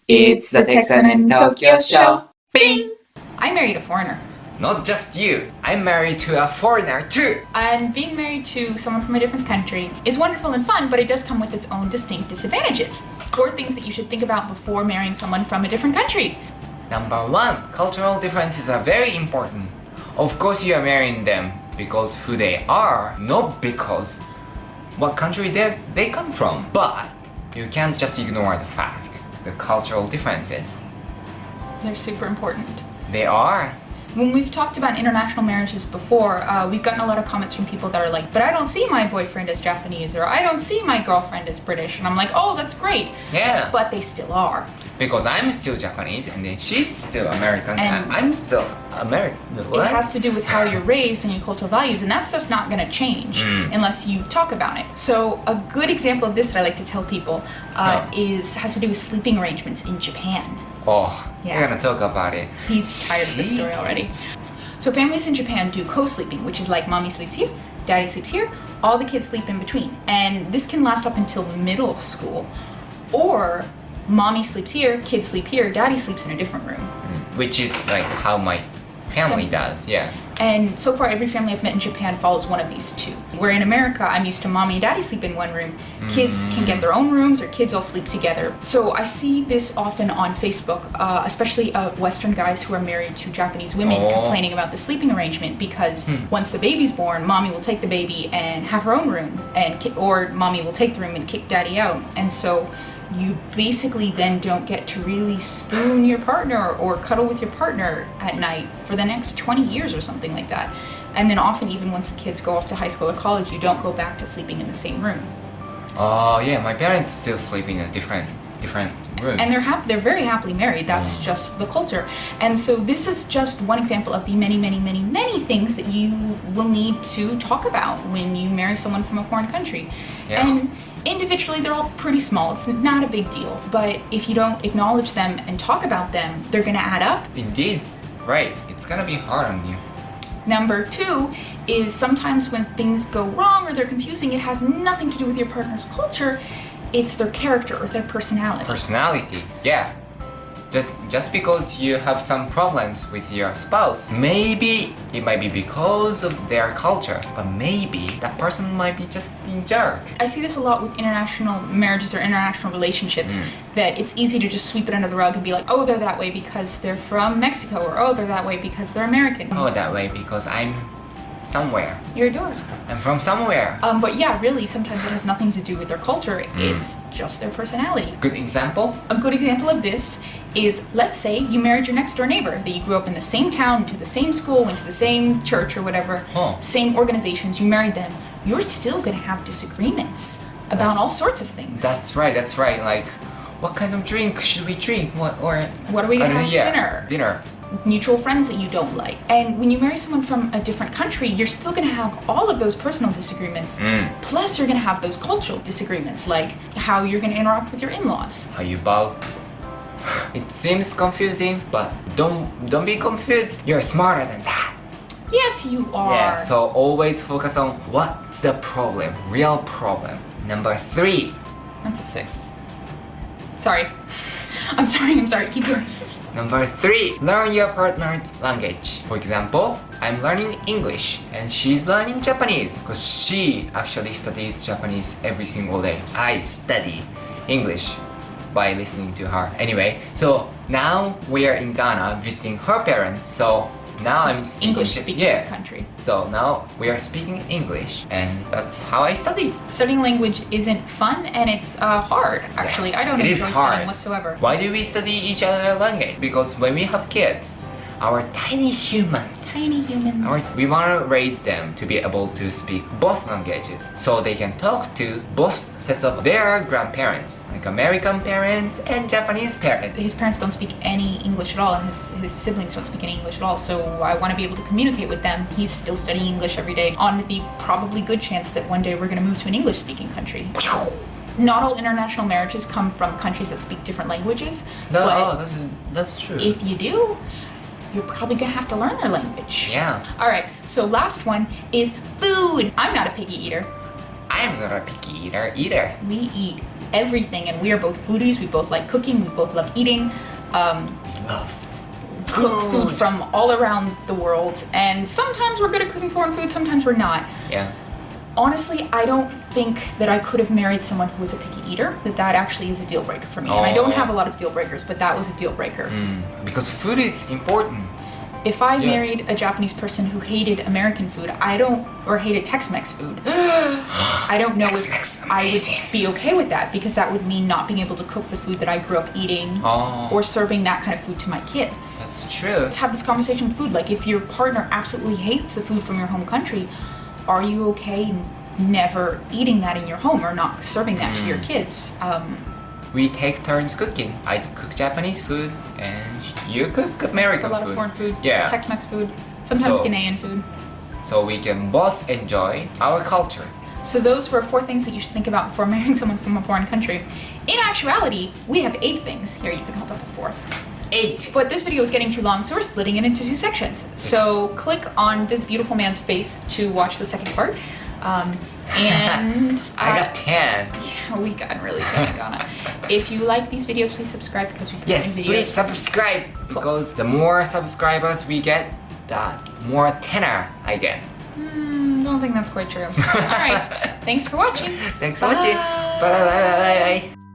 It's the Texan in Tokyo show. Bing! I married a foreigner. Not just you, I'm married to a foreigner too! And being married to someone from a different country is wonderful and fun, but it does come with its own distinct disadvantages. 4 things that you should think about before marrying someone from a different country. Number 1, cultural differences are very important. Of course you are marrying them because who they are, not because what country they come from. But you can't just ignore the fact, the cultural differences. They're super important. They are. When we've talked about international marriages before, we've gotten a lot of comments from people that are like, but I don't see my boyfriend as Japanese, or I don't see my girlfriend as British. And I'm like, oh, that's great. Yeah. But they still are. Because I'm still Japanese and then she's still American and I'm still American. What? It has to do with how you're raised and your cultural values, and that's just not going to change unless you talk about it. So a good example of this that I like to tell people has to do with sleeping arrangements in Japan. Oh, Yeah. we're gonna talk about it. He's tired of this story already. So families in Japan do co-sleeping, which is like mommy sleeps here, daddy sleeps here, all the kids sleep in between. And this can last up until middle school. Or mommy sleeps here, kids sleep here, daddy sleeps in a different room. Which is like how my family does, yeah. And so far every family I've met in Japan follows one of these 2. Where in America I'm used to mommy and daddy sleep in one room, kids can get their own rooms, or kids all sleep together. So I see this often on Facebook, especially of Western guys who are married to Japanese women complaining about the sleeping arrangement because once the baby's born, mommy will take the baby and have her own room, or mommy will take the room and kick daddy out. And so you basically then don't get to really spoon your partner or cuddle with your partner at night for the next 20 years or something like that. And then often even once the kids go off to high school or college, you don't go back to sleeping in the same room. Oh yeah, my parents still sleep in a different room. And they're very happily married. That's just the culture. And so this is just one example of the many, many, many, many things that you will need to talk about when you marry someone from a foreign country. Yeah. And individually, they're all pretty small. It's not a big deal. But if you don't acknowledge them and talk about them, they're going to add up. Indeed, right. It's gonna be hard on you. Number 2 is sometimes when things go wrong or they're confusing, it has nothing to do with your partner's culture. It's their character or their personality. Personality, yeah. Just because you have some problems with your spouse, maybe it might be because of their culture, but maybe that person might be just being jerk. I see this a lot with international marriages or international relationships, that it's easy to just sweep it under the rug and be like, oh, they're that way because they're from Mexico, or oh, they're that way because they're American. Oh, that way because I'm somewhere. You're adorable. I'm from somewhere. But yeah, really, sometimes it has nothing to do with their culture. It's just their personality. Good example? A good example of this is, let's say you married your next door neighbor, that you grew up in the same town, to the same school, went to the same church or whatever, same organizations, you married them. You're still going to have disagreements about all sorts of things. That's right. Like, what kind of drink should we drink? What are we going to have for dinner? Dinner. Mutual friends that you don't like. And when you marry someone from a different country, you're still going to have all of those personal disagreements. Plus you're going to have those cultural disagreements, like how you're going to interact with your in-laws. How you bow. It seems confusing, but don't be confused. You're smarter than that. Yes, you are. Yeah, so always focus on what's the problem, real problem. Number 3. That's a 6th. Sorry. I'm sorry, keep going. Number 3, learn your partner's language. For example, I'm learning English and she's learning Japanese because she actually studies Japanese every single day. I study English by listening to her. Anyway, so now we are in Ghana visiting her parents. So now I'm speaking English-speaking country. So now we are speaking English, and that's how I study. Studying language isn't fun, and it's hard. Actually, I don't enjoy studying whatsoever. Why do we study each other's language? Because when we have kids, our tiny humans, we want to raise them to be able to speak both languages, so they can talk to both sets of their grandparents, like American parents and Japanese parents. His parents don't speak any English at all, and his siblings don't speak any English at all, so I want to be able to communicate with them. He's still studying English every day, on the probably good chance that one day we're going to move to an English-speaking country. Not all international marriages come from countries that speak different languages. No, that's true. If you do, you're probably gonna have to learn their language. Yeah. Alright, so last one is food. I'm not a picky eater. I am not a picky eater either. We eat everything, and we are both foodies. We both like cooking. We both love eating. Love Cook food from all around the world, and sometimes we're good at cooking foreign food, sometimes we're not. Yeah. Honestly, I don't think that I could have married someone who was a picky eater, that actually is a deal breaker for me. And I don't have a lot of deal breakers, but that was a deal breaker. Because food is important. If I married a Japanese person who hated American food, or hated Tex-Mex food, I don't know if I would be okay with that, because that would mean not being able to cook the food that I grew up eating or serving that kind of food to my kids. That's true. To have this conversation with food, like if your partner absolutely hates the food from your home country, are you okay never eating that in your home or not serving that to your kids? We take turns cooking. I cook Japanese food and you cook American food. A lot of foreign food, Yeah. Tex-Mex food, sometimes So- Ghanaian food. So we can both enjoy our culture. So those were 4 things that you should think about before marrying someone from a foreign country. In actuality, we have 8 things. Here, you can hold up a 4th. 8. But this video is getting too long, so we're splitting it into 2 sections. So click on this beautiful man's face to watch the second part. And I got 10. Yeah, we got really gonna. If you like these videos, please subscribe because we put Yes, in videos. please subscribe. Because the more subscribers we get, the more tenor I get. Don't think that's quite true. All right, thanks for watching. Thanks for watching. Bye bye bye bye bye.